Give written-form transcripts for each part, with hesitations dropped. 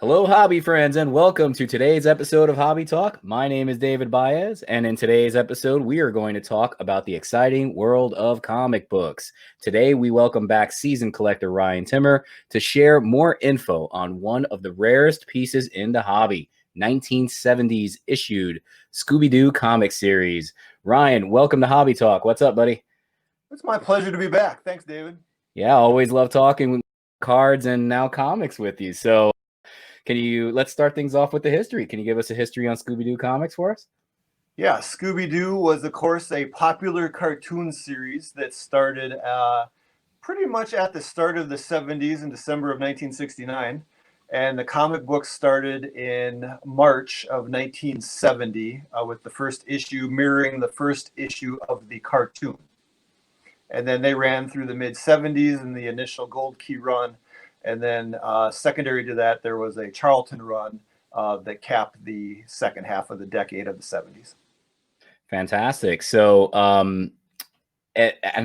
Hello, hobby friends, and welcome to today's episode of Hobby Talk. My name is David Baez, and in today's episode, we are going to talk about the exciting world of comic books. Today, we welcome back season collector Ryan Timmer to share more info on one of the rarest pieces in the hobby, 1970s issued Scooby Doo Comic series. Ryan, welcome to Hobby Talk. What's up, buddy? It's my pleasure to be back. Thanks, David. Yeah, always love talking cards and now comics with you. So, let's start things off with the history. Can you give us a history on Scooby Doo Comics for us? Yeah, Scooby Doo was, of course, a popular cartoon series that started pretty much at the start of the 70s in December of 1969. And the comic book started in March of 1970 with the first issue mirroring the first issue of the cartoon. And then they ran through the mid-70s in the initial Gold Key run. And then secondary to that, there was a Charlton run that capped the second half of the decade of the 70s. Fantastic. So, and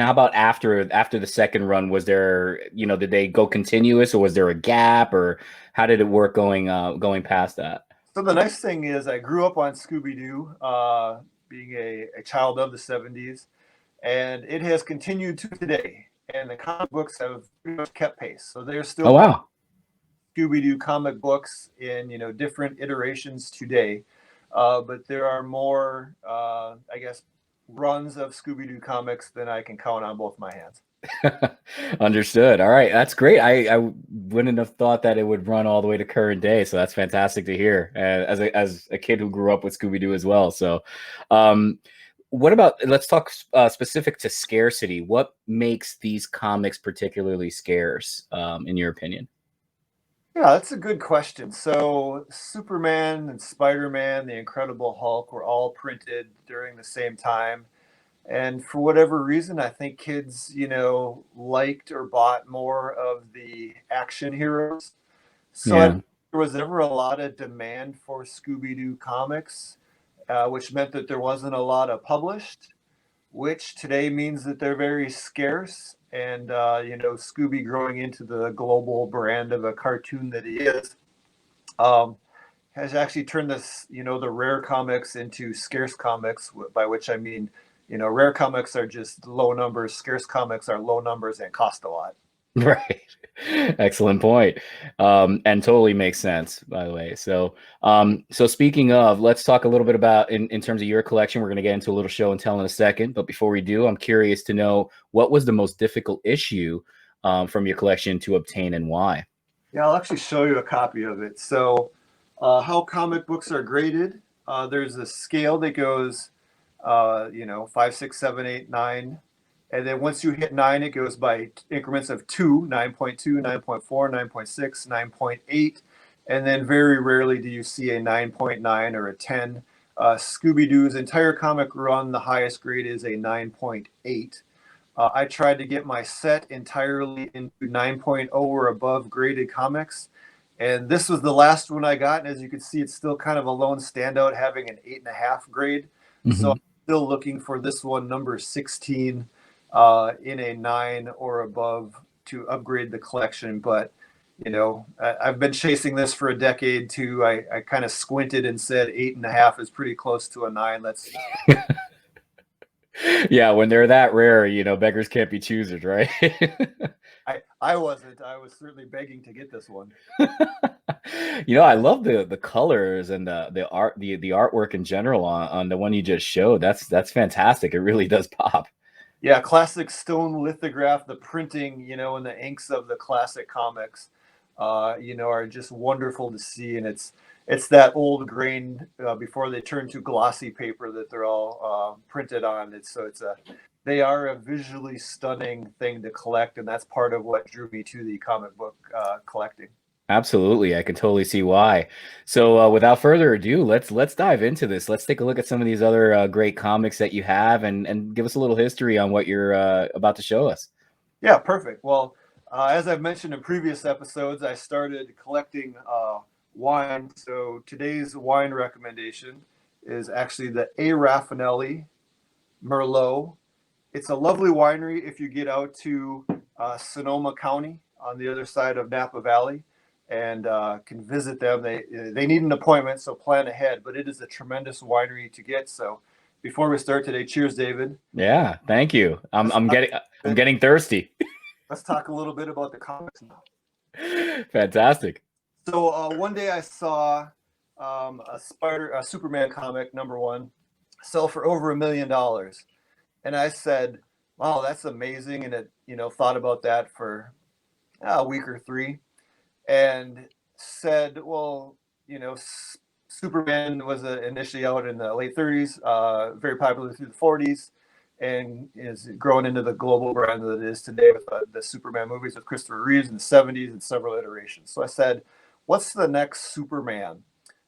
how about after the second run? Was there, did they go continuous, or was there a gap, or how did it work going past that? So the nice thing is I grew up on Scooby Doo, being a child of the 70s, and it has continued to today. And the comic books have pretty much kept pace. So there's still wow. Scooby Doo comic books in different iterations today, but there are more, I guess, runs of Scooby Doo comics than I can count on both my hands. Understood. All right, that's great. I wouldn't have thought that it would run all the way to current day, so that's fantastic to hear. As a kid who grew up with Scooby Doo as well. So, what about, let's talk specific to scarcity. What makes these comics particularly scarce, in your opinion? Yeah, that's a good question. So Superman and Spider-Man, the Incredible Hulk were all printed during the same time. And for whatever reason, I think kids, liked or bought more of the action heroes. So I Yeah. don't think there was ever a lot of demand for Scooby-Doo comics, which meant that there wasn't a lot of published, which today means that they're very scarce. And, Scooby growing into the global brand of a cartoon that he is, has actually turned this, the rare comics into scarce comics, by which I mean, rare comics are just low numbers, scarce comics are low numbers and cost a lot. Right. Excellent point. And totally makes sense, by the way. So speaking of, let's talk a little bit about in terms of your collection. We're going to get into a little show and tell in a second. But before we do, I'm curious to know, what was the most difficult issue from your collection to obtain, and why? Yeah, I'll actually show you a copy of it. So how comic books are graded, there's a scale that goes, 5, 6, 7, 8, 9. And then once you hit 9, it goes by increments of 2, 9.2, 9.4, 9.6, 9.8. And then very rarely do you see a 9.9 or a 10. Scooby-Doo's entire comic run, the highest grade is a 9.8. I tried to get my set entirely into 9.0 or above graded comics. And this was the last one I got. And as you can see, it's still kind of a lone standout, having an 8.5 grade. So I'm still looking for this one, number 16, in a 9 or above to upgrade the collection. But, I've been chasing this for a decade too. I kind of squinted and said 8.5 is pretty close to a 9. Let's Yeah, when they're that rare, beggars can't be choosers, right? I wasn't. I was certainly begging to get this one. I love the colors and the art, the artwork in general on the one you just showed. That's fantastic. It really does pop. Yeah, classic stone lithograph, the printing, and the inks of the classic comics, are just wonderful to see. And it's that old grain before they turn to glossy paper that they're all printed on. They are a visually stunning thing to collect, and that's part of what drew me to the comic book collecting. Absolutely, I can totally see why. So, without further ado, let's dive into this. Let's take a look at some of these other great comics that you have, and give us a little history on what you're about to show us. Yeah, perfect. Well, as I've mentioned in previous episodes, I started collecting wine. So today's wine recommendation is actually the A. Raffinelli Merlot. It's a lovely winery if you get out to Sonoma County on the other side of Napa Valley. and can visit them. They need an appointment, so plan ahead. But it is a tremendous winery to get. So before we start today, cheers, David. Yeah, thank you. I'm getting thirsty. Let's talk a little bit about the comics now. Fantastic. So one day I saw a Superman comic #1 sell for over $1 million, and I said, "Wow, that's amazing!" And it, thought about that for a week or three, and said, "Well, Superman was initially out in the late 30s, very popular through the 40s." And is growing into the global brand that it is today with the Superman movies with Christopher Reeves in the 70s and several iterations. So I said, what's the next Superman?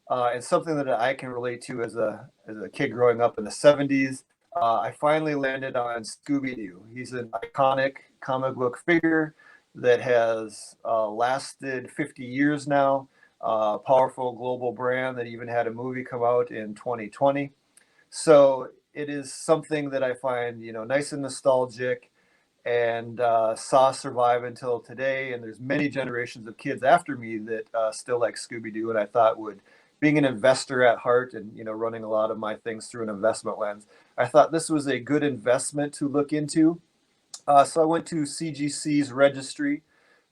And something that I can relate to as a kid growing up in the 70s. I finally landed on Scooby Doo. He's an iconic comic book figure that has lasted 50 years now. Powerful global brand that even had a movie come out in 2020. So it is something that I find, nice and nostalgic, and saw survive until today. And there's many generations of kids after me that still like Scooby Doo. And I thought, being an investor at heart and running a lot of my things through an investment lens, I thought this was a good investment to look into. So I went to CGC's registry,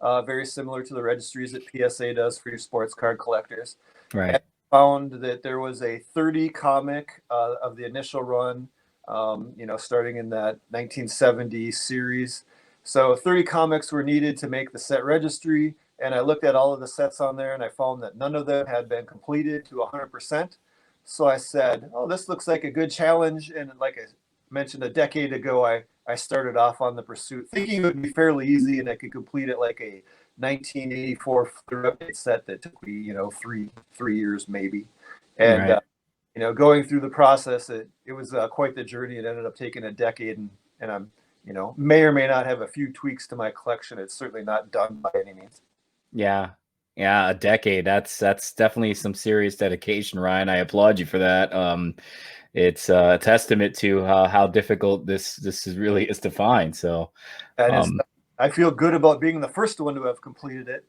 very similar to the registries that PSA does for your sports card collectors. Right. Found that there was a 30 comic of the initial run, starting in that 1970 series. So 30 comics were needed to make the set registry. And I looked at all of the sets on there and I found that none of them had been completed to 100%. So I said, oh, this looks like a good challenge. And like I mentioned a decade ago, I started off on the pursuit thinking it would be fairly easy and I could complete it like a 1984 update set that took me, three years maybe. And, right. Going through the process, it was quite the journey. It ended up taking a decade, and I'm, may or may not have a few tweaks to my collection. It's certainly not done by any means. Yeah. Yeah, a decade. That's definitely some serious dedication, Ryan. I applaud you for that. It's a testament to how difficult this really is to find. So, I feel good about being the first one to have completed it.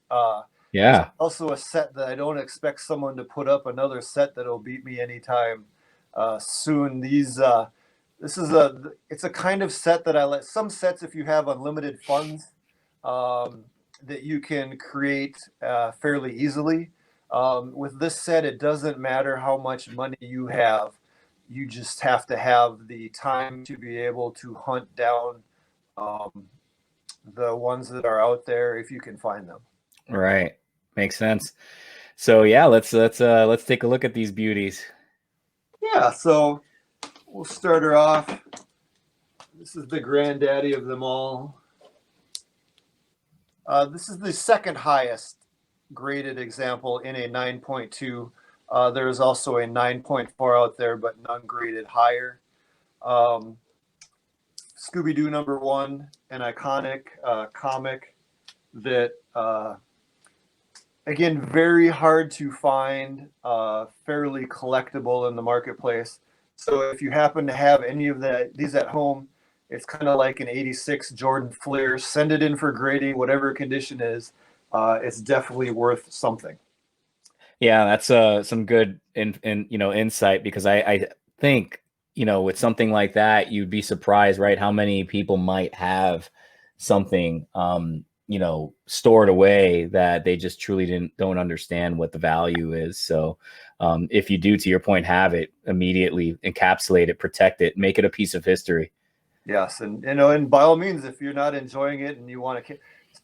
Yeah. Also a set that I don't expect someone to put up another set that'll beat me anytime soon. It's a kind of set that I let some sets, if you have unlimited funds, that you can create fairly easily. With this set, it doesn't matter how much money you have. You just have to have the time to be able to hunt down the ones that are out there if you can find them. Right. Makes sense. So yeah, let's take a look at these beauties. Yeah, so we'll start her off. This is the granddaddy of them all. This is the second highest graded example in a 9.2. There's also a 9.4 out there, but none graded higher. Scooby Doo #1, an iconic comic that, again, very hard to find, fairly collectible in the marketplace. So if you happen to have any of these at home, it's kind of like an 86 Jordan Flair. Send it in for grading, whatever condition is. It's definitely worth something. Yeah, that's some good insight, because I think with something like that, you'd be surprised, right, how many people might have something stored away that they just truly don't understand what the value is. So if you do, to your point, have it, immediately encapsulate it, protect it, make it a piece of history. Yes, and by all means, if you're not enjoying it and you want to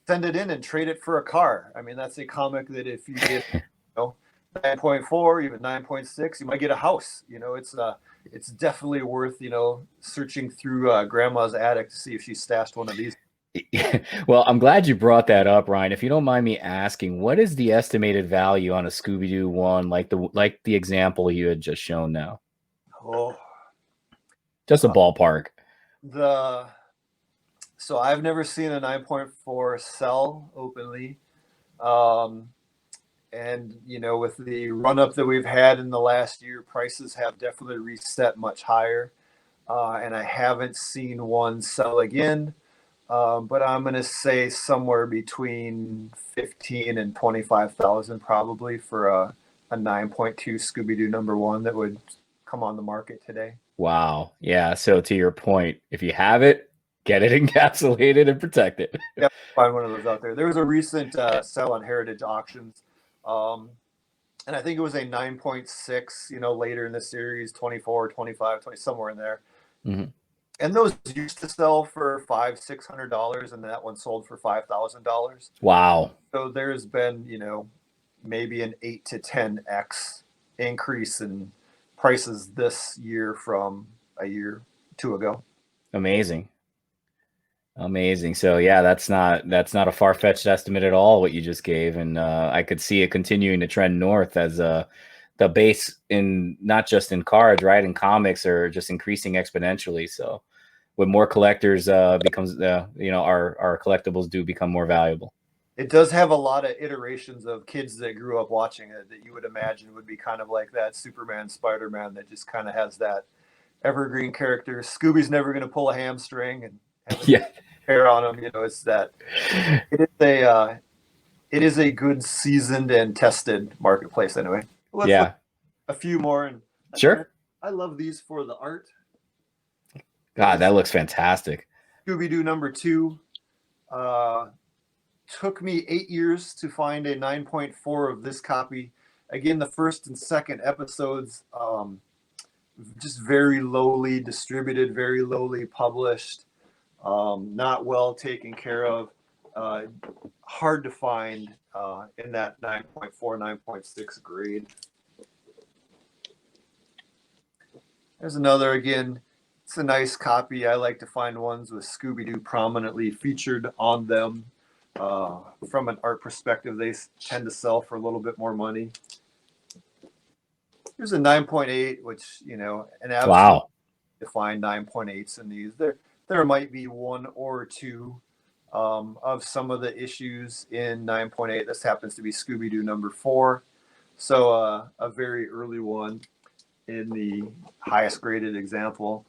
send it in and trade it for a car. I mean, that's a comic that if you get 9.4, even 9.6, you might get a house. It's definitely worth searching through grandma's attic to see if she stashed one of these. Well, I'm glad you brought that up, Ryan. If you don't mind me asking, what is the estimated value on a Scooby Doo one, like the example you had just shown now? Oh, just a ballpark. So I've never seen a 9.4 sell openly. And with the run up that we've had in the last year, prices have definitely reset much higher. And I haven't seen one sell again. but I'm gonna say somewhere between 15 and 25,000 probably for a 9.2 Scooby Doo #1 that would come on the market today. Wow. Yeah. So to your point, if you have it, get it encapsulated and protect it. Yeah, find one of those out there. There was a recent sell on Heritage Auctions, and I think it was a 9.6. Later in the series, 24, 25, 20, somewhere in there. Mhm. And those used to sell for $500-$600, and that one sold for $5,000. Wow. So there's been, maybe an 8 to 10x increase in prices this year from a year or two ago. Amazing. Amazing. So yeah, that's not a far-fetched estimate at all what you just gave, and I could see it continuing to trend north as the base in not just in cards, right, in comics are just increasing exponentially. So with more collectors, becomes our collectibles do become more valuable. It does have a lot of iterations of kids that grew up watching it that you would imagine would be kind of like that Superman, Spider-Man that just kind of has that evergreen character. Scooby's never going to pull a hamstring and have Yeah. hair on him. It's that it is a good seasoned and tested marketplace anyway. Let's look Yeah. a few more. And Sure. I love these for the art. God, that looks fantastic. Scooby Doo #2. Took me 8 years to find a 9.4 of this copy. Again, the first and second episodes, just very lowly distributed, very lowly published, not well taken care of, hard to find in that 9.4, 9.6 grade. There's another, again, it's a nice copy. I like to find ones with Scooby Doo prominently featured on them. From an art perspective, they tend to sell for a little bit more money. Here's a 9.8, which, an absolute Wow. to find 9.8s in these. There might be one or two of some of the issues in 9.8. This happens to be Scooby Doo #4. So a very early one in the highest graded example.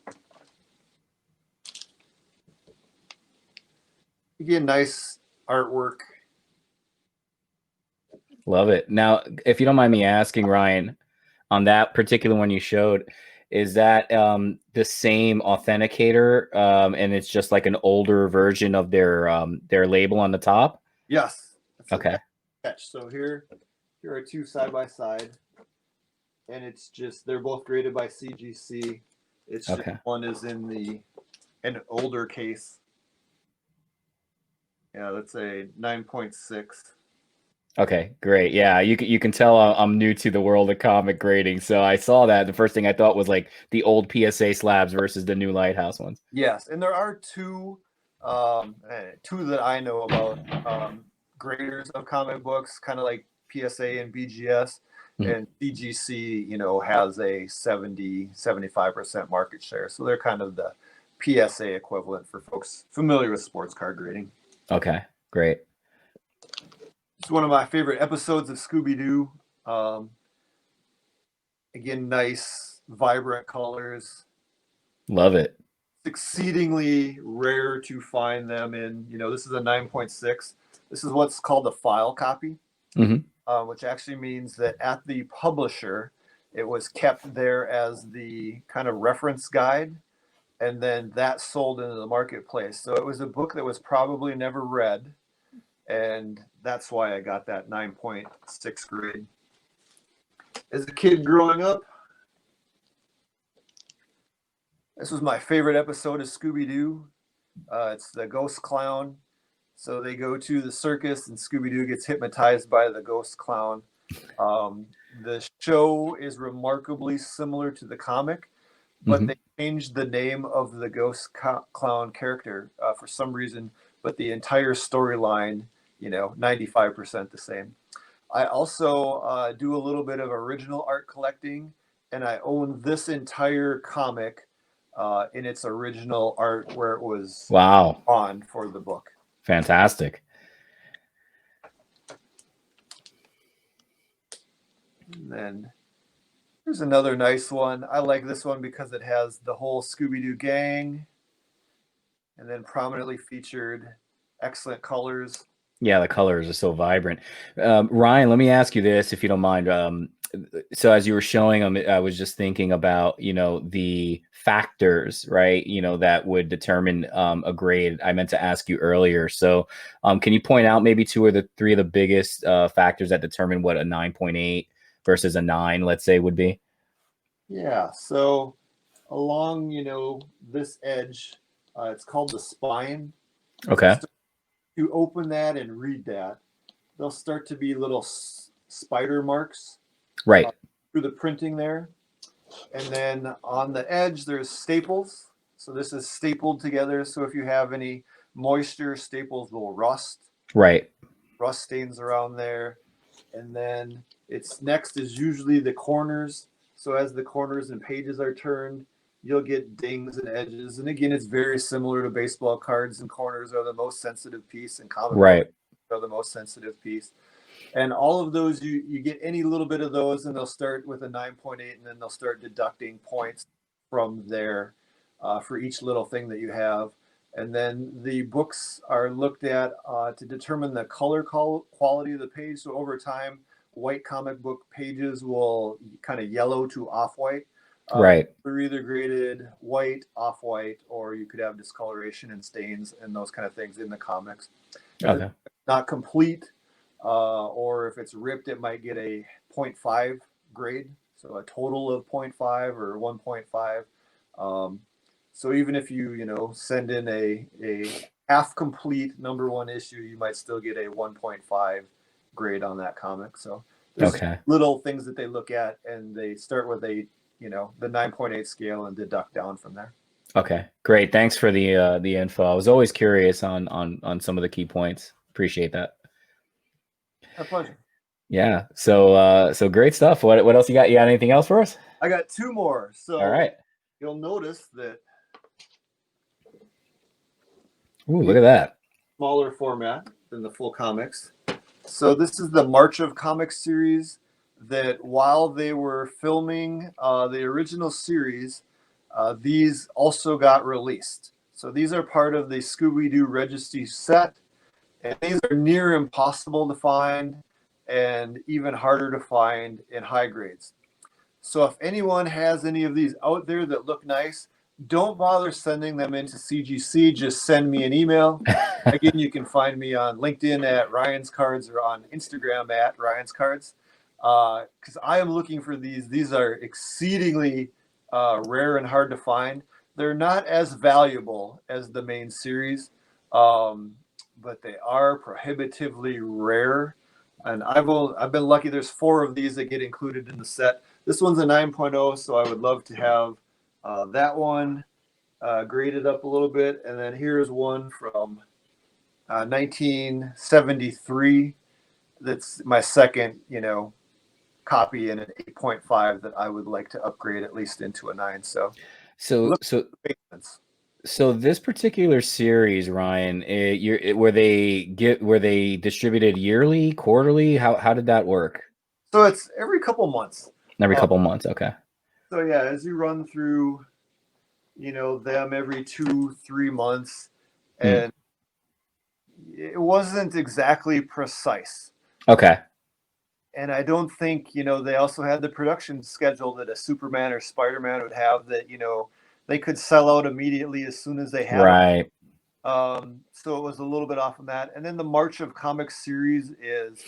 Again, nice artwork. Love it. Now, if you don't mind me asking, Ryan, on that particular one you showed, is that the same authenticator, and it's just like an older version of their label on the top? Yes. Okay. So here are two side by side, and it's just they're both graded by CGC. It's just Okay. one is in an older case. Yeah, that's a 9.6. Okay, great. Yeah, you can tell I'm new to the world of comic grading. So I saw that. The first thing I thought was like the old PSA slabs versus the new Lighthouse ones. Yes, and there are two that I know about, graders of comic books, kind of like PSA and BGS. And CGC, has a 70-75% market share. So they're kind of the PSA equivalent for folks familiar with sports card grading. Okay, great. It's one of my favorite episodes of Scooby Doo. Again, nice, vibrant colors. Love it. It's exceedingly rare to find them in, this is a 9.6. This is what's called a file copy, which actually means that at the publisher, it was kept there as the kind of reference guide, and then that sold into the marketplace. So it was a book that was probably never read, and that's why I got that 9.6 grade. As a kid growing up, this was my favorite episode of Scooby Doo. It's the ghost clown. So they go to the circus, and Scooby Doo gets hypnotized by the ghost clown. The show is remarkably similar to the comic, but they changed the name of the ghost clown character for some reason, but the entire storyline, 95% the same. I also do a little bit of original art collecting, and I own this entire comic in its original art where it was on for the book. Fantastic. And then here's another nice one. I like this one because it has the whole Scooby Doo gang. and then prominently featured, excellent colors. Yeah, the colors are so vibrant. Ryan, let me ask you this, if you don't mind. So as you were showing them, I was just thinking about, the factors, right? That would determine a grade. I meant to ask you earlier. So can you point out maybe two or three of the biggest factors that determine what a 9.8 versus a 9, let's say, would be? Yeah, so along, this edge, it's called the spine. Okay. You open that and read that, there'll start to be little spider marks Right. through the printing there. And then on the edge, there's staples. So this is stapled together. So if you have any moisture, staples will rust. Right. Rust stains around there. And then it's next is usually the corners. So as the corners and pages are turned, you'll get dings and edges. And again, it's very similar to baseball cards, and corners are the most sensitive piece, and comic Right. books are the most sensitive piece. And all of those, you get any little bit of those, and they'll start with a 9.8, and then they'll start deducting points from there for each little thing that you have. And then the books are looked at to determine the color quality of the page. So over time, white comic book pages will kind of yellow to off-white. Right. They're either graded white, off-white, or you could have discoloration and stains and those kind of things in the comics. Okay. Not complete, or if it's ripped, it might get a 0.5 grade. So a total of 0.5 or 1.5. So even if you send in a half complete #1 issue, you might still get a 1.5 grade on that comic. So there's little things that they look at, and they start with the 9.8 scale and deduct down from there. Okay, great. Thanks for the info. I was always curious on some of the key points. Appreciate that. My pleasure. Yeah. So great stuff. What else you got? You got anything else for us? I got two more. So all right. You'll notice that. Ooh, look at that. Smaller format than the full comics. So this is the March of Comics series that while they were filming the original series, these also got released. So these are part of the Scooby Doo Registry set, and these are near impossible to find and even harder to find in high grades. So if anyone has any of these out there that look nice, don't bother sending them into CGC. Just send me an email. Again, you can find me on LinkedIn at Ryan's Cards or on Instagram at Ryan's Cards, because I am looking for these. These are exceedingly rare and hard to find. They're not as valuable as the main series, but they are prohibitively rare. And I've been lucky. There's 4 of these that get included in the set. This one's a 9.0, so I would love to have that one graded up a little bit. And then here's one from 1973. That's my second, copy, in an 8.5 that I would like to upgrade at least into a 9. So this particular series, Ryan, were they distributed yearly, quarterly? How did that work? So it's every couple months. Every couple months, okay. So yeah, as you run through, them every 2-3 months, and it wasn't exactly precise. Okay. And I don't think, they also had the production schedule that a Superman or Spider-Man would have, that, they could sell out immediately as soon as they had right. So it was a little bit off of that. And then the March of Comics series is,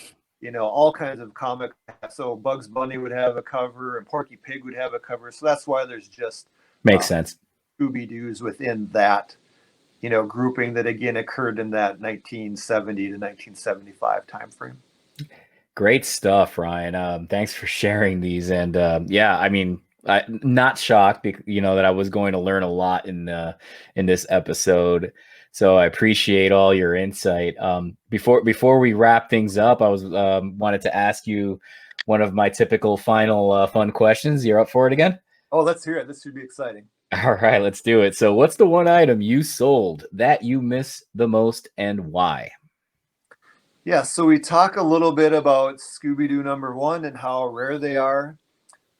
all kinds of comic. So Bugs Bunny would have a cover, and Porky Pig would have a cover. So that's why there's just makes sense. Scooby Doo's within that, grouping that again occurred in that 1970 to 1975 timeframe. Great stuff, Ryan. Thanks for sharing these. And yeah, I mean, I'm not shocked, that I was going to learn a lot in this episode. So I appreciate all your insight. Before we wrap things up, I was wanted to ask you one of my typical final fun questions. You're up for it again? Oh, let's hear it. This should be exciting. All right, let's do it. So what's the one item you sold that you miss the most, and why? Yeah, so we talk a little bit about Scooby Doo #1 and how rare they are.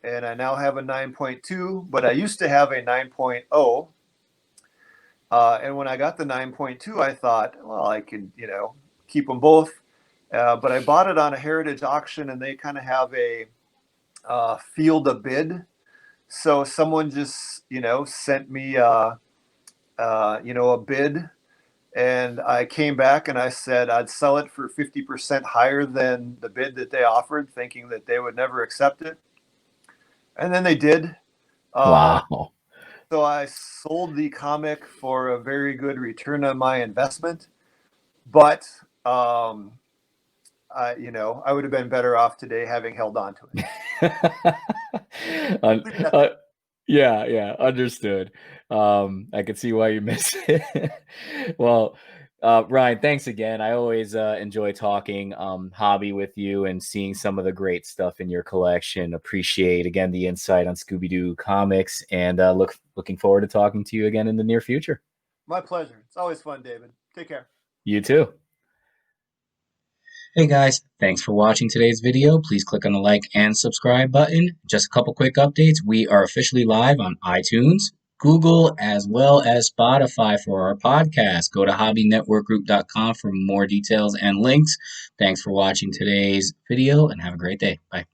And I now have a 9.2, but I used to have a 9.0. And when I got the 9.2, I thought, well, I could, keep them both. But I bought it on a heritage auction, and they kind of have a field a bid. So someone just, sent me, a bid, and I came back and I said I'd sell it for 50% higher than the bid that they offered, thinking that they would never accept it. And then they did. Uh, Wow. so I sold the comic for a very good return on my investment. But I would have been better off today having held on to Un- it. uh, yeah, yeah, understood. I can see why you miss it. Well, Ryan, thanks again. I always enjoy talking hobby with you and seeing some of the great stuff in your collection. Appreciate again the insight on Scooby Doo comics, and looking forward to talking to you again in the near future. My pleasure. It's always fun, David. Take care. You too. Hey guys, thanks for watching today's video. Please click on the like and subscribe button. Just a couple quick updates. We are officially live on iTunes, Google, as well as Spotify for our podcast. Go to HobbyNetworkGroup.com for more details and links. Thanks for watching today's video and have a great day. Bye.